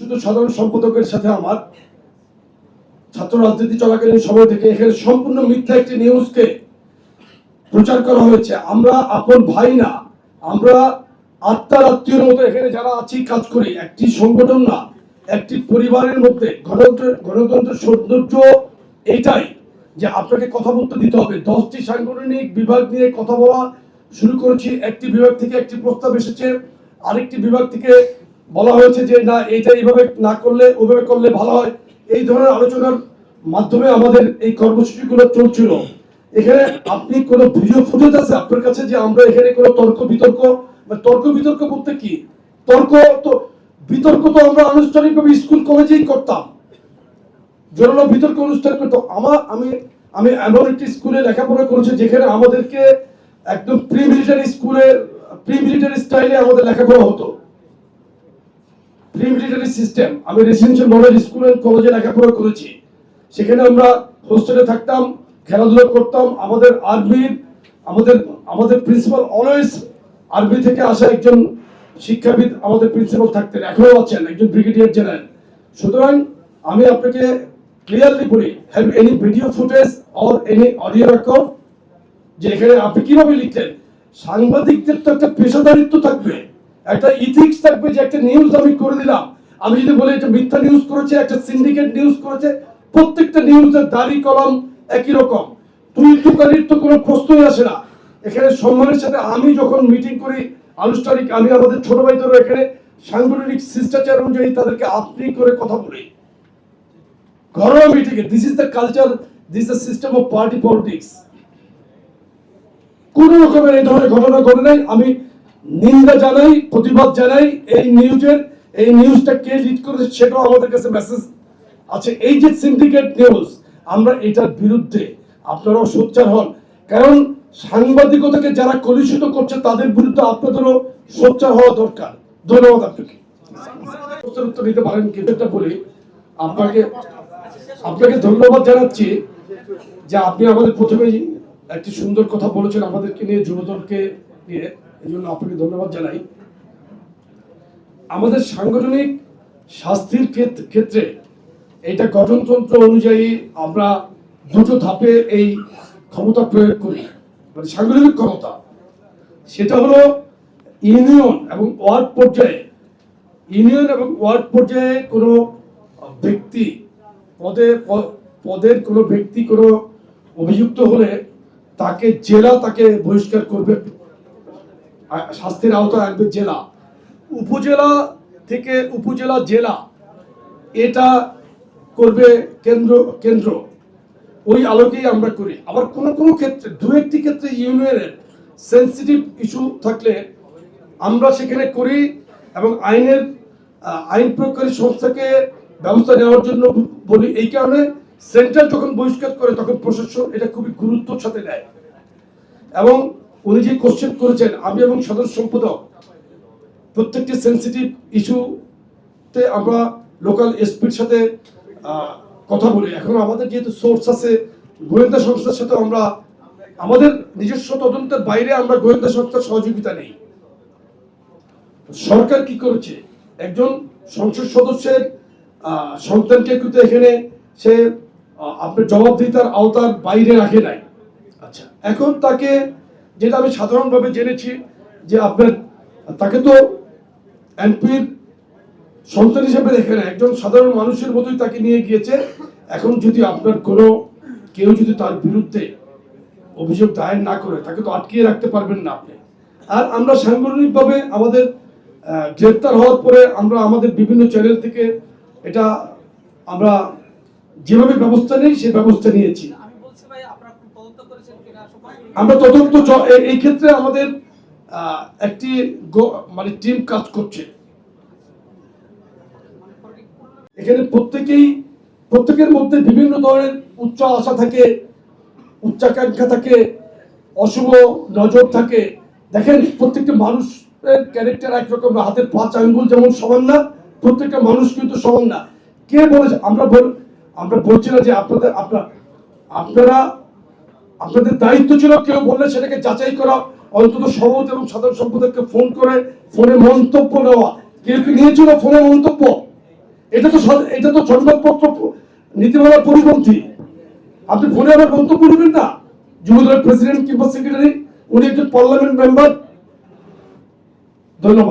শুধু সাধারণ সম্পাদকের সাথে আমার ছাত্র রাজনীতি চলাকালীন সময় থেকে এখানে সম্পূর্ণ মিথ্যা একটি নিউজকে প্রচার করা হয়েছে। আমরা আপন ভাই না, আমরা আত্মার আত্মীয়ের মতো এখানে যারা আছি কাজ করি, একটি সংগঠন না, একটি পরিবারের মধ্যে। গণতন্ত্রের সৌন্দর্য এটাই যে আপনাকে কথা বলতে দিতে হবে। 10টি সাংগঠনিক বিভাগ নিয়ে কথা বলা শুরু করেছি। একটি বিভাগ থেকে একটি প্রস্তাব এসেছে, আরেকটি বিভাগ থেকে বলা হয়েছে যে না, এটা এইভাবে না করলে ওইভাবে করলে ভালো হয়। এই ধরনের আলোচনার মাধ্যমে আমাদের এই কর্মসূচিগুলো চলছিল। এখানে আপনি কোনো ভিডিও ফুটেজ আছে আপনার কাছে যে আমরা এখানে কোনো তর্ক বিতর্ক বলতে কি বিতর্ক তো আমরা আনুষ্ঠানিকভাবে স্কুল কলেজেই করতাম, জোরালো বিতর্ক অনুষ্ঠান করতাম। আমি এমন একটি স্কুলে লেখাপড়া করেছি যেখানে আমাদেরকে একদম প্রি মিলিটারি স্টাইলে আমাদের লেখাপড়া হতো, প্রি মিলিটারি সিস্টেম। আমি রেসিডেন্সিয়াল মডেল স্কুল এন্ড কলেজে লেখাপড়া করেছি। সেখানে আমরা হোস্টেলে থাকতাম, খেলাধুলা করতাম। আমাদের প্রিন্সিপাল অলওয়েজ আর্মি থেকে আসা একজন শিক্ষাবিদ আমাদের প্রিন্সিপাল থাকতেন, এখনো আছেন, একজন ব্রিগেডিয়ার জেনারেল। সুতরাং আমি আপনাকে ক্লিয়ারলি বলি, have any video footage or any audio record, যে এখানে আপনি কিভাবে লিখলেন। সাংবাদিকদের তো একটা পেশাদারিত্ব থাকবে, একটা ইথিক্স থাকবে, যে একটা নিউজ আমি করে দিলাম, আমি যদি বলি এটা মিথ্যা নিউজ করেছে, একটা সিন্ডিকেট নিউজ করেছে, প্রত্যেকটা নিউজের দাড়ি কলম একই রকম, তুই তুকারির তো কোনো প্রশ্নই আসে না। এখানে সম্মানের সাথে আমি যখন মিটিং করি আনুষ্ঠানিক, আমি আমাদের ছোট ভাইদেরও এখানে সাংগঠনিক শিষ্টাচার অনুযায়ী তাদেরকে আপনি করে কথা বলি ঘরোয়া মিটিংয়ে। This is the culture, this is the system off party politics. কোন রকমের এই ধরনের ঘটনা ঘটে নাই। আমি নিন্দা জানাই, প্রতিবাদ জানাই। এই নিউজটা কে লিড করেছে সেটাও আমাদের কাছে মেসেজ আছে। এই যে সিন্ডিকেট নিউজ, আমরা এটার বিরুদ্ধে। আপনারাও সোচ্চার হন, কারণ সাংবাদিকতাকে যারা কলুষিত করছে তাদের বিরুদ্ধে আপনাদেরও সোচ্চার হওয়া দরকার। ধন্যবাদ আপনাকে। উত্তর দিতে পারেন কিন্তু একটা বলি, আপনাকে ধন্যবাদ জানাচ্ছি যে আপনি আমাদের প্রথমেই একটি সুন্দর কথা বলেছেন আমাদেরকে নিয়ে, যুবদলকে নিয়ে। এই জন্য আপনাকে ধন্যবাদ জানাই। আমাদের সাংগঠনিক শাস্তির ক্ষেত্রে এটা গঠনতন্ত্র অনুযায়ী আমরা দুটো ধাপে এই ক্ষমতা প্রয়োগ করি, মানে সাংগঠনিক ক্ষমতা। সেটা হলো ইউনিয়ন এবং ওয়ার্ড পর্যায়ে কোনো ব্যক্তি পদের কোনো ব্যক্তি কোনো অভিযুক্ত হলে তাকে বহিষ্কার করবে, শাস্তির আওতায় আনবে জেলা। উপজেলা থেকে উপজেলা, জেলা, এটা করবে কেন্দ্র। ওই আলোকেই আমরা করি। আবার কোনো ক্ষেত্রে, দু একটি ক্ষেত্রে ইউনিয়নের সেন্সিটিভ ইস্যু থাকলে আমরা সেখানে করি এবং আইন প্রয়োগকারী সংস্থাকে ব্যবস্থা নেওয়ার জন্য বলি। এই কারণে সেন্ট্রাল যখন বহিষ্কার করে তখন প্রশাসন এটা খুবই গুরুত্বের সাথে নেয়। এবং উনি যে কোশ্চেন করেছেন, আমি এবং সাধারণ সম্পাদক প্রত্যেকটি সেন্সিটিভ ইস্যুতে আমরা লোকাল এসপির সাথে কথা বলি। এখন আমাদের যেহেতু সোর্স আছে, গোয়েন্দা সংস্থার সাথে আমরা আমাদের নিজস্ব তদন্তের বাইরে আমরা গোয়েন্দা সংস্থার সহযোগিতা নেই। সরকার কি করেছে, একজন সংসদ সদস্যের সন্তানকে কিন্তু এখানে সে আপনার জবাবদিহিতার আওতার বাইরে রাখে নাই। আচ্ছা, এখন তাকে, যেটা আমি সাধারণভাবে জেনেছি, যে তাকে তো এমপির সন্তান হিসেবে দেখে না, একজন সাধারণ মানুষের মতোই তাকে নিয়ে গিয়েছে। এখন যদি আপনার কেউ যদি তার বিরুদ্ধে অভিযোগ দায়ের না করে, তাকে তো আটকিয়ে রাখতে পারবেন না আপনি। আর আমরা সাংগঠনিকভাবে আমাদের গ্রেফতার হওয়ার পরে আমরা আমাদের বিভিন্ন চ্যানেল থেকে এটা আমরা যেভাবে ব্যবস্থা নেই সেই ব্যবস্থা নিয়েছি। আমরা তদন্ত, এই ক্ষেত্রে আমাদের একটি মানে টিম কাজ করছে। এখানে প্রত্যেকের মধ্যে বিভিন্ন ধরনের উচ্চ আশা থাকে, উচ্চাকাঙ্ক্ষা থাকে, অশুভ নজর থাকে। দেখেন, প্রত্যেকটা মানুষের ক্যারেক্টার একরকম, হাতের 5 আঙ্গুল যেমন সমান না, প্রত্যেকটা মানুষ কিন্তু সমান না। কে বলেছে? আমরা বলছি না যে আপনাদের দায়িত্ব ছিল, কেউ বললে সেটাকে যাচাই করা, অন্তত সভাপতি এবং সাধারণ সম্পাদককে ফোনে মন্তব্য নেওয়া। কেউ কি নিয়েছিল ফোনে মন্তব্য? এটা তো সংবাদপত্র নীতিমালার পরিপন্থী। আপনি ফোনে আবার মন্তব্য করবেন না। যুবদলের প্রেসিডেন্ট কিংবা সেক্রেটারি, উনি একজন পার্লামেন্ট মেম্বার। ধন্যবাদ।